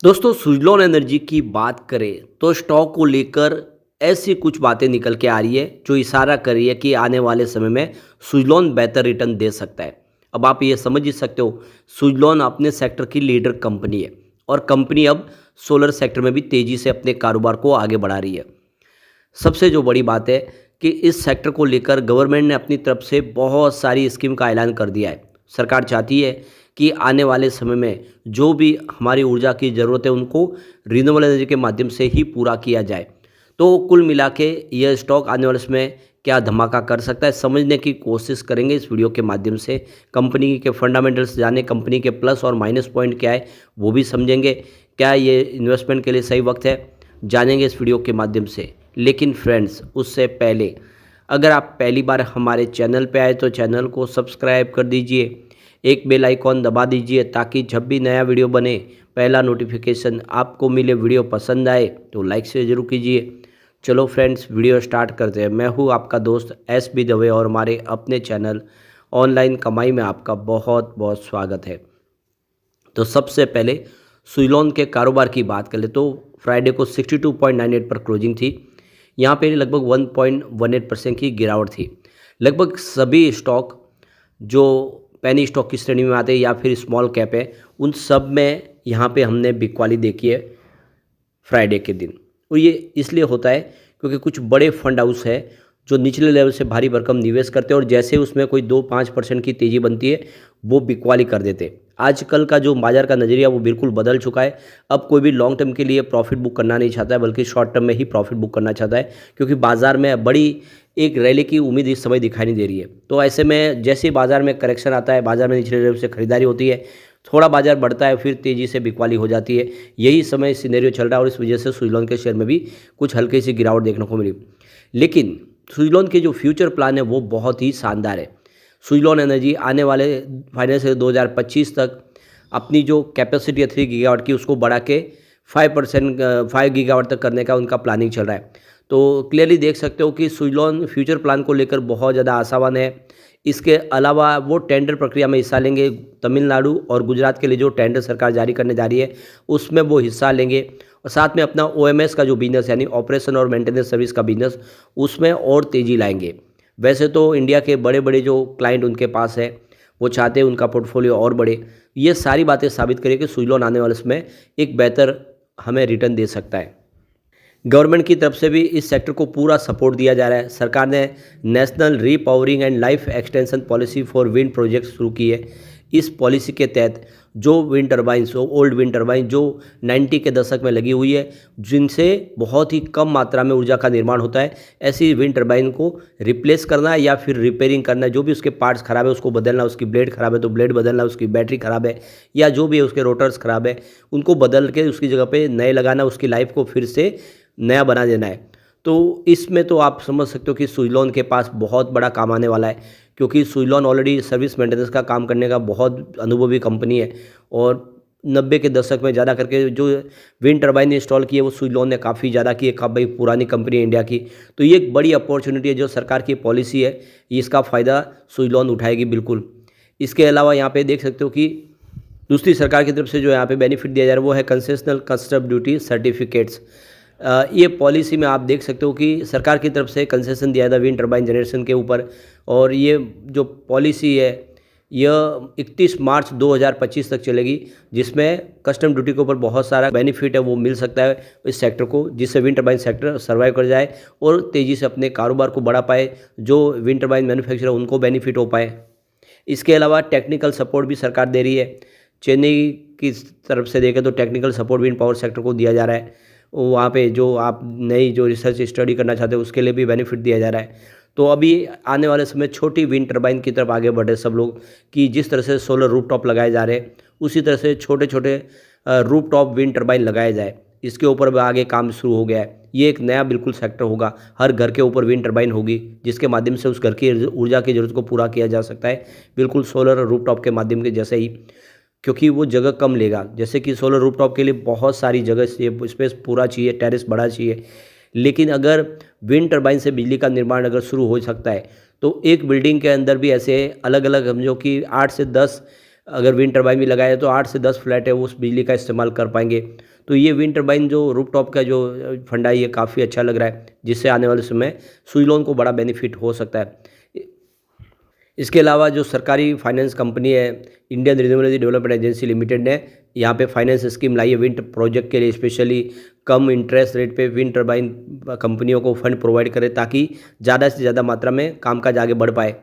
दोस्तों सुजलॉन एनर्जी की बात करें तो स्टॉक को लेकर ऐसी कुछ बातें निकल के आ रही है जो इशारा कर रही है कि आने वाले समय में सुजलॉन बेहतर रिटर्न दे सकता है। अब आप ये समझ ही सकते हो, सुजलॉन अपने सेक्टर की लीडर कंपनी है और कंपनी अब सोलर सेक्टर में भी तेज़ी से अपने कारोबार को आगे बढ़ा रही है। सबसे जो बड़ी बात है कि इस सेक्टर को लेकर गवर्नमेंट ने अपनी तरफ से बहुत सारी स्कीम का ऐलान कर दिया है। सरकार चाहती है कि आने वाले समय में जो भी हमारी ऊर्जा की ज़रूरत है उनको रिन्यूएबल एनर्जी के माध्यम से ही पूरा किया जाए। तो कुल मिला के यह स्टॉक आने वाले समय क्या धमाका कर सकता है, समझने की कोशिश करेंगे इस वीडियो के माध्यम से। कंपनी के फंडामेंटल्स जाने, कंपनी के प्लस और माइनस पॉइंट क्या है वो भी समझेंगे। क्या ये इन्वेस्टमेंट के लिए सही वक्त है, जानेंगे इस वीडियो के माध्यम से। लेकिन फ्रेंड्स, उससे पहले अगर आप पहली बार हमारे चैनल पे आए तो चैनल को सब्सक्राइब कर दीजिए, एक बेल आइकॉन दबा दीजिए ताकि जब भी नया वीडियो बने पहला नोटिफिकेशन आपको मिले। वीडियो पसंद आए तो लाइक से ज़रूर कीजिए। चलो फ्रेंड्स, वीडियो स्टार्ट करते हैं। मैं हूँ आपका दोस्त SB दवे और हमारे अपने चैनल ऑनलाइन कमाई में आपका बहुत बहुत स्वागत है। तो सबसे पहले सुजलॉन के कारोबार की बात कर ले तो फ्राइडे को 62.98 पर क्लोजिंग थी। यहाँ पे लगभग 1.18% की गिरावट थी। लगभग सभी स्टॉक जो पेनी स्टॉक की श्रेणी में आते हैं या फिर स्मॉल कैप है, उन सब में यहाँ पे हमने बिकवाली देखी है फ्राइडे के दिन। और ये इसलिए होता है क्योंकि कुछ बड़े फंड हाउस है जो निचले लेवल से भारी भरकम निवेश करते हैं और जैसे उसमें कोई 2-5% की तेज़ी बनती है वो बिकवाली कर देते हैं। आजकल का जो बाजार का नज़रिया वो बिल्कुल बदल चुका है। अब कोई भी लॉन्ग टर्म के लिए प्रॉफिट बुक करना नहीं चाहता है, बल्कि शॉर्ट टर्म में ही प्रॉफिट बुक करना चाहता है, क्योंकि बाजार में बड़ी एक रैली की उम्मीद इस समय दिखाई नहीं दे रही है। तो ऐसे में जैसे बाजार में करेक्शन आता है, बाजार में निचले लेवल से खरीदारी होती है, थोड़ा बाजार बढ़ता है, फिर तेज़ी से बिकवाली हो जाती है। यही समय सिनेरियो चल रहा है और इस वजह से सुजलॉन के शेयर में भी कुछ हल्की सी गिरावट देखने को मिली। लेकिन सुजलॉन के जो फ्यूचर प्लान है वो बहुत ही शानदार है। सुजलॉन एनर्जी आने वाले फाइनेंशियल 2025 तक अपनी जो कैपेसिटी है 3 गीगावाट की उसको बढ़ा के 5 गीगावाट तक करने का उनका प्लानिंग चल रहा है। तो क्लियरली देख सकते हो कि सुजलॉन फ्यूचर प्लान को लेकर बहुत ज़्यादा आशावान है। इसके अलावा वो टेंडर प्रक्रिया में हिस्सा लेंगे। तमिलनाडु और गुजरात के लिए जो टेंडर सरकार जारी करने जा रही है उसमें वो हिस्सा लेंगे और साथ में अपना OMS का जो बिजनेस यानी ऑपरेशन और मेंटेनेंस सर्विस का बिजनेस, उसमें और तेज़ी लाएंगे। वैसे तो इंडिया के बड़े बड़े जो क्लाइंट उनके पास है वो चाहते हैं उनका पोर्टफोलियो और बढ़े। ये सारी बातें साबित करें कि सुजलॉन आने वाले समय एक बेहतर हमें रिटर्न दे सकता है। गवर्नमेंट की तरफ से भी इस सेक्टर को पूरा सपोर्ट दिया जा रहा है। सरकार ने national repowering and life extension policy for wind project शुरू की है। इस पॉलिसी के तहत जो wind turbines, old wind turbine जो 90 के दशक में लगी हुई है, जिनसे बहुत ही कम मात्रा में ऊर्जा का निर्माण होता है, ऐसी विंड टर्बाइन को रिप्लेस करना है या फिर रिपेयरिंग करना है। जो भी उसके पार्ट्स खराब है उसको बदलना, उसकी ब्लेड खराब है तो ब्लेड बदलना, उसकी बैटरी खराब है या जो भी है उसके रोटर्स खराब है उनको बदल के उसकी जगह पे नए लगाना, उसकी लाइफ को फिर से नया बना देना है। तो इसमें तो आप समझ सकते हो कि सुजलॉन के पास बहुत बड़ा काम आने वाला है, क्योंकि सुजलॉन ऑलरेडी सर्विस मेंटेनेंस का काम करने का बहुत अनुभवी कंपनी है और 90 के दशक में ज़्यादा करके जो विंड टर्बाइन इंस्टॉल की है वो सुजलॉन ने काफ़ी ज़्यादा की है। काफ़ी पुरानी कंपनी है इंडिया की। तो ये एक बड़ी अपॉर्चुनिटी है, जो सरकार की पॉलिसी है इसका फ़ायदा सुजलॉन उठाएगी बिल्कुल। इसके अलावा यहाँ पे देख सकते हो कि दूसरी सरकार की तरफ से जो यहाँ पे बेनिफिट दिया जा रहा है वो है कंसेशनल कस्टम ड्यूटी सर्टिफिकेट्स। ये पॉलिसी में आप देख सकते हो कि सरकार की तरफ से कंसेशन दिया था विंड टर्बाइन जनरेशन के ऊपर, और ये जो पॉलिसी है यह 31 मार्च 2025 तक चलेगी, जिसमें कस्टम ड्यूटी के ऊपर बहुत सारा बेनिफिट है वो मिल सकता है इस सेक्टर को, जिससे विंड टर्बाइन सेक्टर सर्वाइव कर जाए और तेज़ी से अपने कारोबार को बढ़ा पाए। जो विंड टर्बाइन मैन्युफैक्चरर उनको बेनिफिट हो पाए। इसके अलावा टेक्निकल सपोर्ट भी सरकार दे रही है। चेन्नई की तरफ से देखें तो technical support wind power sector को दिया जा रहा है। वहाँ पे जो आप नई जो रिसर्च स्टडी करना चाहते हो उसके लिए भी बेनिफिट दिया जा रहा है। तो अभी आने वाले समय छोटी विंड टर्बाइन की तरफ आगे बढ़े सब लोग, कि जिस तरह से सोलर रूफटॉप लगाए जा रहे हैं उसी तरह से छोटे छोटे रूफटॉप विंड टर्बाइन लगाए जाए। इसके ऊपर भी आगे काम शुरू हो गया है। ये एक नया बिल्कुल सेक्टर होगा। हर घर के ऊपर विंड टर्बाइन होगी जिसके माध्यम से उस घर की ऊर्जा की ज़रूरत को पूरा किया जा सकता है, बिल्कुल सोलर रूफटॉप के माध्यम के जैसे ही, क्योंकि वो जगह कम लेगा। जैसे कि सोलर रूफटॉप के लिए बहुत सारी जगह चाहिए, स्पेस पूरा चाहिए, टेरेस बड़ा चाहिए। लेकिन अगर विंड टर्बाइन से बिजली का निर्माण अगर शुरू हो सकता है तो एक बिल्डिंग के अंदर भी ऐसे अलग अलग समझो कि 8 से 10 अगर विंड टर्बाइन भी लगाया तो 8 से 10 फ्लैट है वो उस बिजली का इस्तेमाल कर पाएंगे। तो ये विंड टर्बाइन जो रूफटॉप का जो फंड है ये काफ़ी अच्छा लग रहा है, जिससे आने वाले समय सुजलॉन को बड़ा बेनिफिट हो सकता है। इसके अलावा जो सरकारी फाइनेंस कंपनी है Indian renewable energy development agency limited ने यहाँ पे फाइनेंस स्कीम लाई है विंड प्रोजेक्ट के लिए, स्पेशली कम इंटरेस्ट रेट पे विंड टर्बाइन कंपनियों को फंड प्रोवाइड करे ताकि ज़्यादा से ज़्यादा मात्रा में कामकाज आगे बढ़ पाए।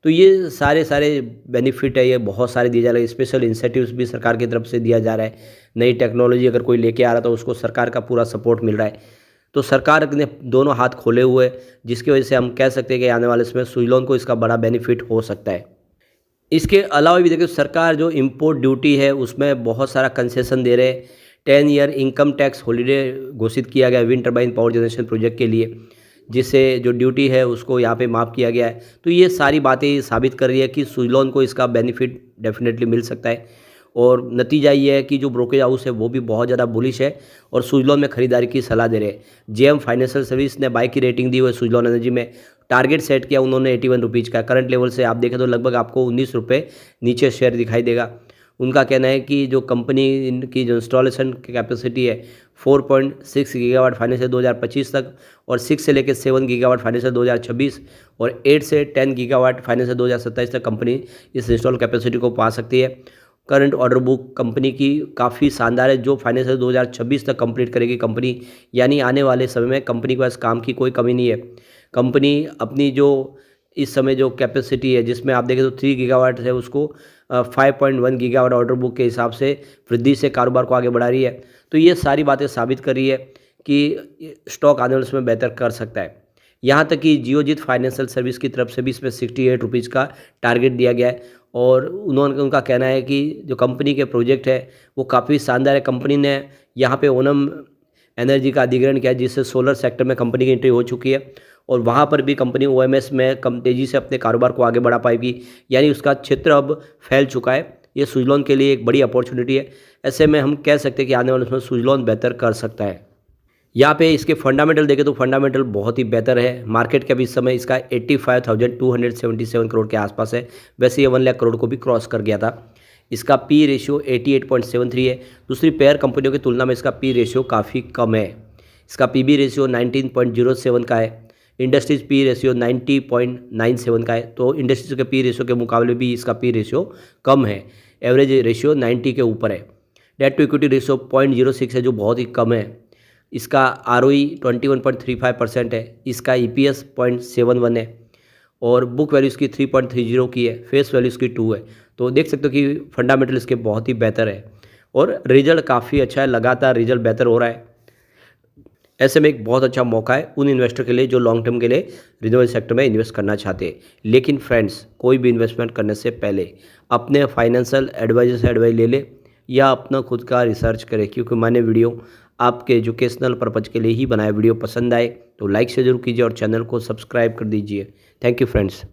तो ये सारे बेनिफिट है, ये बहुत सारे दिए जा रहे हैं। स्पेशल इंसेंटिव्स भी सरकार की तरफ से दिया जा रहा है। नई टेक्नोलॉजी अगर कोई लेके आ रहा तो उसको सरकार का पूरा सपोर्ट मिल रहा है। तो सरकार ने दोनों हाथ खोले हुए हैं, जिसकी वजह से हम कह सकते हैं कि आने वाले समय सुजलॉन को इसका बड़ा बेनिफिट हो सकता है। इसके अलावा भी देखिए सरकार जो इम्पोर्ट ड्यूटी है उसमें बहुत सारा कंसेशन दे रहे हैं। 10 ईयर इनकम टैक्स हॉलीडे घोषित किया गया wind turbine power generation project के लिए, जिससे जो ड्यूटी है उसको यहाँ पे माफ़ किया गया है। तो ये सारी बातें साबित कर रही है कि सुजलॉन को इसका बेनिफिट डेफिनेटली मिल सकता है। और नतीजा ये है कि जो ब्रोकरेज हाउस है वो भी बहुत ज़्यादा बुलिश है और सुजलॉन में खरीदारी की सलाह दे रहे हैं। जेएम फाइनेंशियल सर्विस ने बाय की रेटिंग दी हुई है सुजलॉन एनर्जी में। टारगेट सेट किया उन्होंने 81 रुपीज़ का। करंट लेवल से आप देखें तो लगभग आपको 19 रुपये नीचे शेयर दिखाई देगा। उनका कहना है कि जो कंपनी की जो इंस्टॉलेशन की कैपेसिटी है 4.6 गीगावाट फाइनेंशियल 2025 तक और 6 से लेकर 7 गीगावाट फाइनेंशियल 2026 और 8 से 10 गीगावाट फाइनेंशियल 2027 तक कंपनी इस इंस्टॉल कैपेसिटी को पा सकती है। करंट ऑर्डर बुक कंपनी की काफ़ी शानदार है, जो फाइनेंशियल 2026 तक कंप्लीट करेगी कंपनी, यानी आने वाले समय में कंपनी के पास काम की कोई कमी नहीं है। कंपनी अपनी जो इस समय जो कैपेसिटी है जिसमें आप देखें तो 3 गीगावाट है उसको 5.1 गीगावाट ऑर्डर बुक के हिसाब से वृद्धि से कारोबार को आगे बढ़ा रही है। तो ये सारी बातें साबित कर रही है कि स्टॉक आने वाले समय बेहतर कर सकता है। यहाँ तक कि जियोजीत फाइनेंशियल सर्विस की तरफ से भी इसमें 68 रुपीज़ का टारगेट दिया गया है और उनका कहना है कि जो कंपनी के प्रोजेक्ट है वो काफ़ी शानदार है। कंपनी ने यहाँ पे ओनम एनर्जी का अधिग्रहण किया जिससे सोलर सेक्टर में कंपनी की एंट्री हो चुकी है और वहाँ पर भी कंपनी ओएमएस में कम तेज़ी से अपने कारोबार को आगे बढ़ा पाएगी, यानी उसका क्षेत्र अब फैल चुका है। ये सुजलॉन के लिए एक बड़ी अपॉर्चुनिटी है। ऐसे में हम कह सकते हैं कि आने वाले समय सुजलॉन बेहतर कर सकता है। यहाँ पे इसके फंडामेंटल देखें तो फंडामेंटल बहुत ही बेहतर है। मार्केट कैप इस समय इसका 85,277 करोड़ के आसपास है। वैसे ये 1 लाख करोड़ को भी क्रॉस कर गया था। इसका पी रेशियो 88.73 है। दूसरी पेयर कंपनियों की तुलना में इसका पी रेशियो काफ़ी कम है। इसका पीबी रेशियो 19.07 का है। इंडस्ट्रीज पी रेशियो 90.97 का है। तो इंडस्ट्रीज के पी रेशियो के मुकाबले भी इसका पी रेशियो कम है। एवरेज रेशियो 90 के ऊपर है। डेट टू इक्विटी रेशियो 0.06 है जो बहुत ही कम है। इसका आरओई 21.35% है। इसका ईपीएस 0.71 है और बुक वैल्यू इसकी 3.30 की है। फेस वैल्यू इसकी 2 है। तो देख सकते हो कि फंडामेंटल इसके बहुत ही बेहतर है और रिजल्ट काफ़ी अच्छा है, लगातार रिजल्ट बेहतर हो रहा है। ऐसे में एक बहुत अच्छा मौका है उन इन्वेस्टर के लिए जो लॉन्ग टर्म के लिए रिन्यूएबल सेक्टर में इन्वेस्ट करना चाहते हैं। लेकिन फ्रेंड्स, कोई भी इन्वेस्टमेंट करने से पहले अपने फाइनेंशियल एडवाइजर से एडवाइस ले ले या अपना खुद का रिसर्च करें, क्योंकि मैंने वीडियो आपके एजुकेशनल पर्पज़ के लिए ही बनाया। वीडियो पसंद आए तो लाइक से जरूर कीजिए और चैनल को सब्सक्राइब कर दीजिए। Thank you friends.